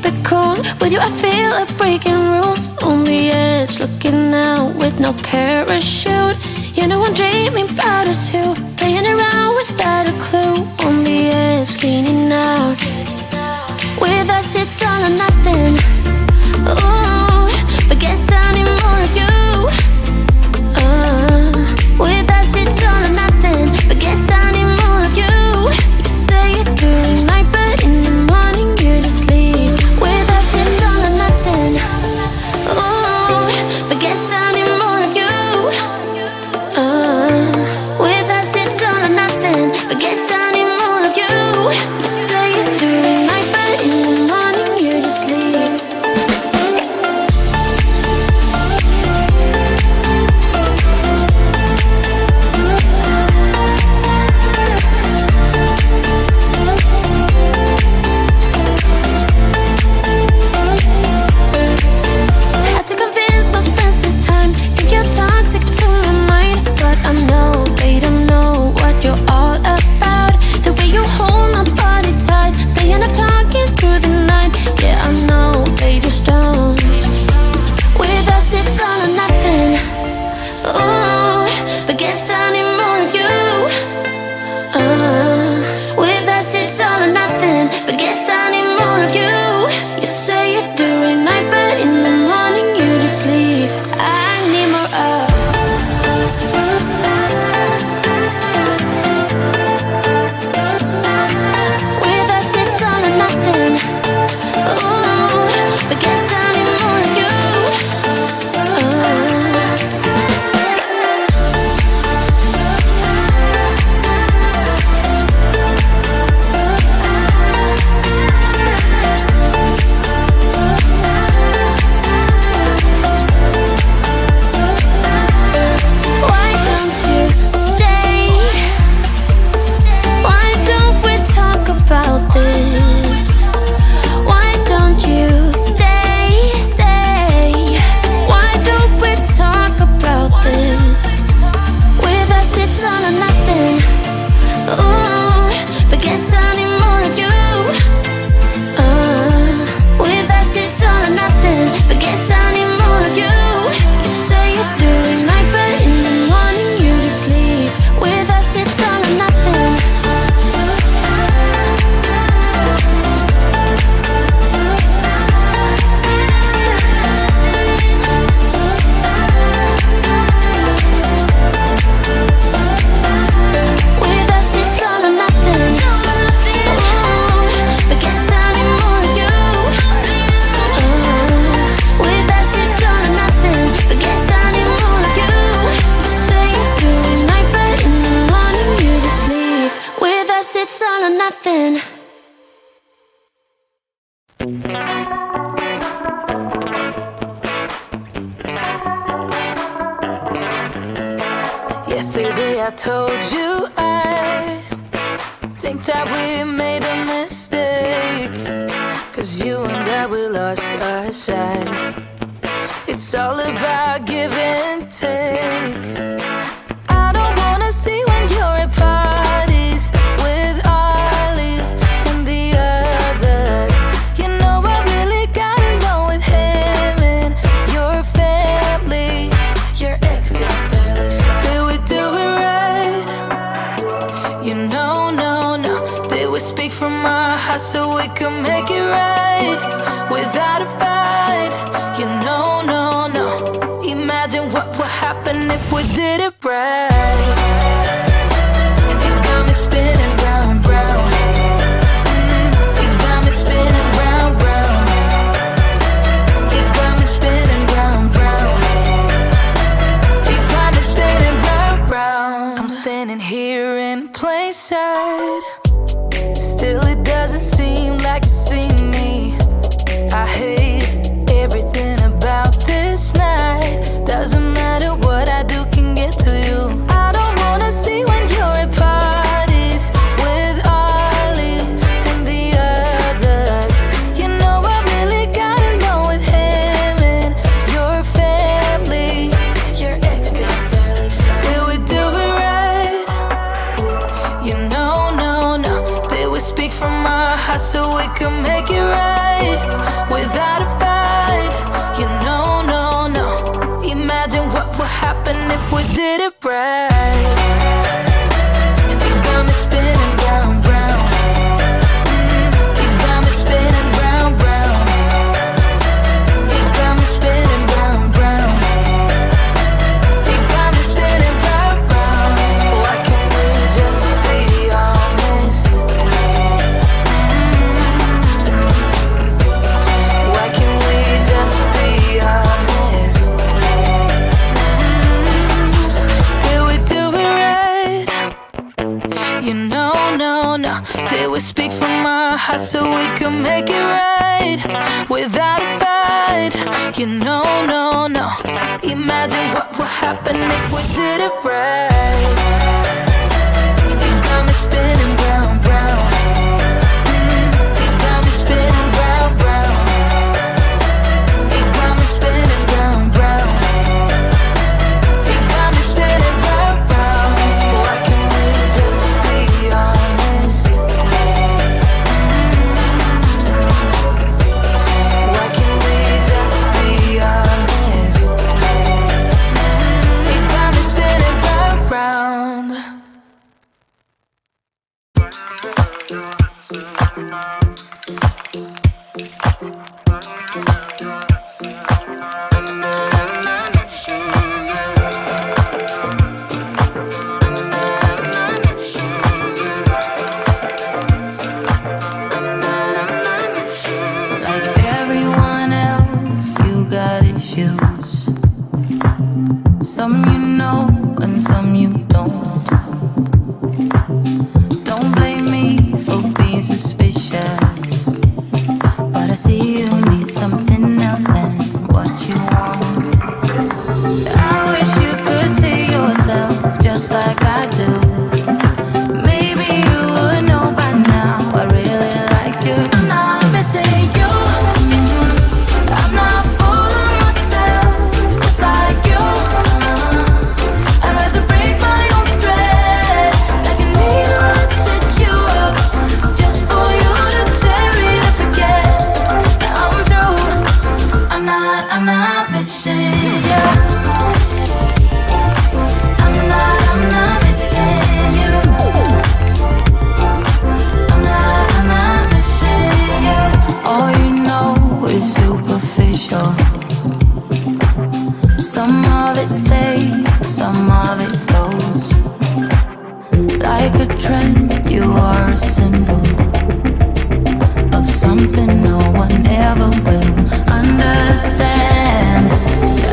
it cold. With you I feel like breaking rules. On the edge, looking out with no parachute. You know I'm dreaming about us two, playing around without a clue. On the edge, leaning out. With us it's all or nothing. Ooh, but guess I need more of you. With us it's all or nothing, but guess I need more of you. You say it during night, but in the morning you just leave. With us it's all or nothing. Ooh, but guess I need more of you. With us it's all or nothing, but guess I need more of you. You say it during night, but in the morning you just leave. Had to convince my friends this time. Think you're toxic to my mind, but I know they don't know what you're all about. The way you hold my body tight, staying up talking through the night. Yeah, I know they just don't. With us it's all or nothing. Ooh, but guess I need more of you. With us it's all or nothing, but guess I need more of you. You say it during night, but in the morning you just leave. I need more of. With us it's all or nothing. Ooh, but guess I need more of you. Why don't you stay? Why don't we talk about this? Why don't you stay? Why don't we talk about this? With us it's all or nothing. Ooh, but guess I need more of you. With us it's all or nothing, but guess I need more of you. You say it during night, but in the morning you just leave. With us it's all or nothing. With us it's all or nothing. Ooh, but guess I need more of you. With us it's all or nothing, but guess I need more of you. You say it during night, but in the morning you just leave. With us it's all or nothing. Yesterday I told you I think that we made a mistake, 'cause you and I, we lost our sight. It's all about give and take. I don't wanna see when you're at parties with Ollie and the others. You know I really gotta know with him and your family. Your ex got barely said, did we do it right? You know, no. Did we speak from our hearts so we can make it right without a fight? You know, no. Imagine what would happen if we did it right. You got me spinning round, round. You got me spinning round, round. You got me spinning round, round. You got me spinning round, round. I'm standing here in plain sight. Still it doesn't seem like you see me. I hate everything about this night. Doesn't matter what I do can get to you. I don't wanna see when you're at parties with Ollie and the others. You know I really gotta know with him and your family. Your ex got barely said, did we do it right? You know, no. Did we speak from our hearts so we can make it right? right without a fight. You know, no, no. Imagine what would happen if we did it right. You got me spinning round, round. You got me spinning round, round. You got me spinning round, round. You got me spinning round, round. Why can't we just be honest? Why can't we just be honest? Did we do it right? You know, no, no. Did we speak from our hearts so we can make it right without a fight? You know, no, no. Imagine what would happen if we did it right. You got me spinning round, round. You got me spinning round, round. You got me spinning round, round. You got me spinning round, round. Why can't we just be honest? Why can't we just be honest? You got me spinning round, round. Like everyone else, you got issues. Some you know and some you don't. Don't blame me for being suspicious, but I see you need something else than what you want. I wish you could see yourself just like I do. Maybe you would know by now I really liked you. I'm not missing you. I'm not full of myself, just like you. I'd rather break my own thread, like a needle and stitch you up, just for you to tear it up again. Now I'm through. I'm not missing you. I'm not missing you. I'm not missing you. All you know is superficial. Some of it stays, some of it goes. Like a trend, you are a symbol of something no one ever will understand.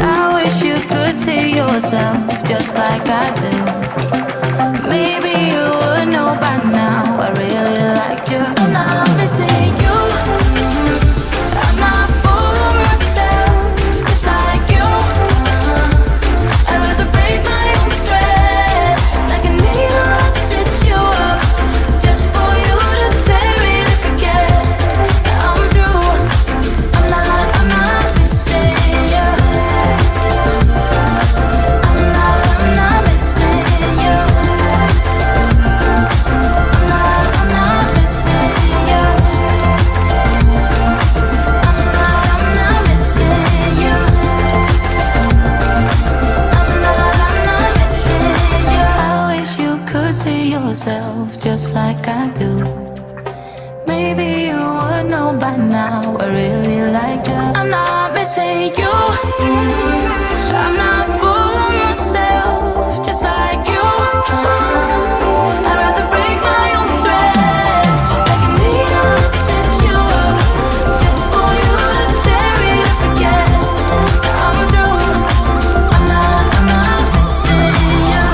I wish you could see yourself just like I do. Maybe you would know by now I really liked you. I'm not missing you. I'm not full of myself, just like you. I'd rather break my own thread, like a needle and stitch you up, just for you to tear it up again. Now I'm through. I'm not missing you. I'm not missing you. I'm not missing you. I'm not missing you. I'm not missing you. I wish you could see yourself just like I do. Maybe you would know by now I really like you. I'm not missing you. I'm not full of myself, just like you. I'd rather break my own thread, like a needle and stitch you up, just for you to tear it up again. Now I'm through. I'm not missing you.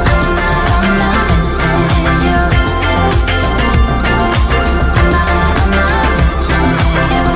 I'm not missing you. I'm not missing you.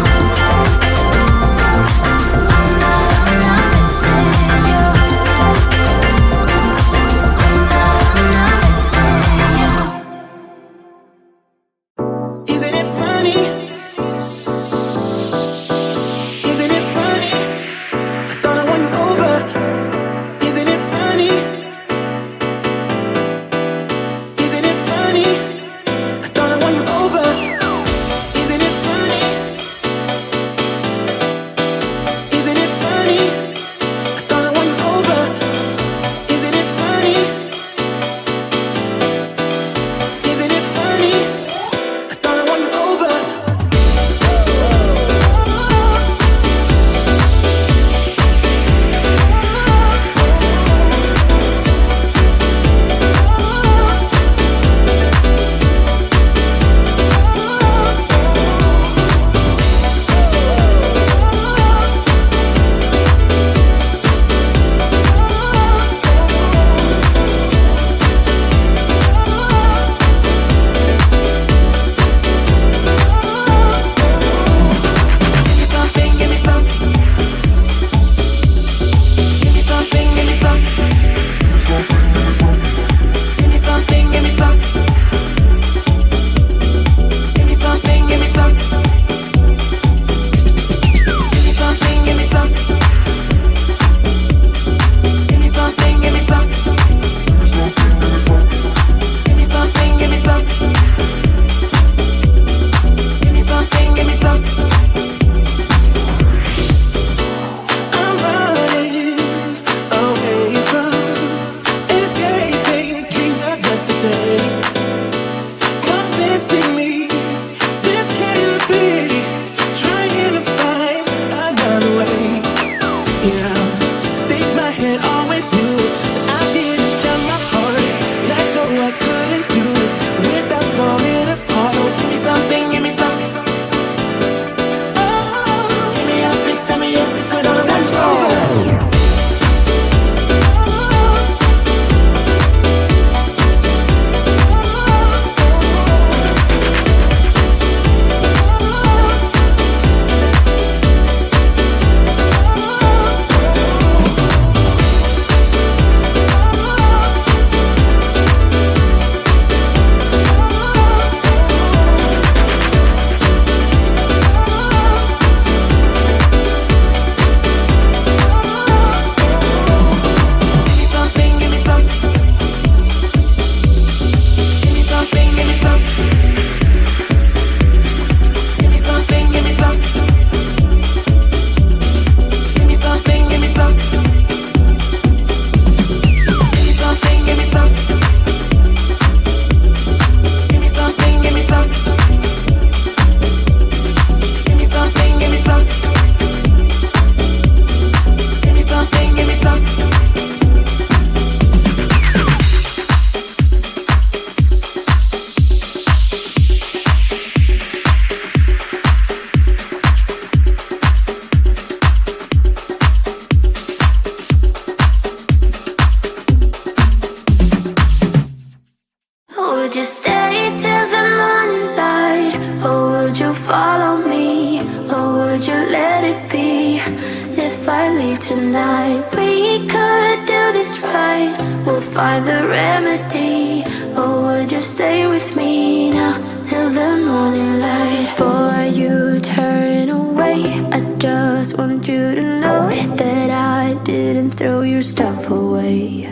if I leave tonight. We could do this right, we'll find the remedy. Or would you stay with me now till the morning light? Before you turn away, I just want you to know that I didn't throw your stuff away.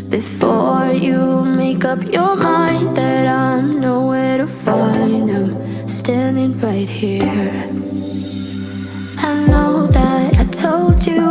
Before you make up your mind that I'm nowhere to find, I'm standing right here. I know that I told you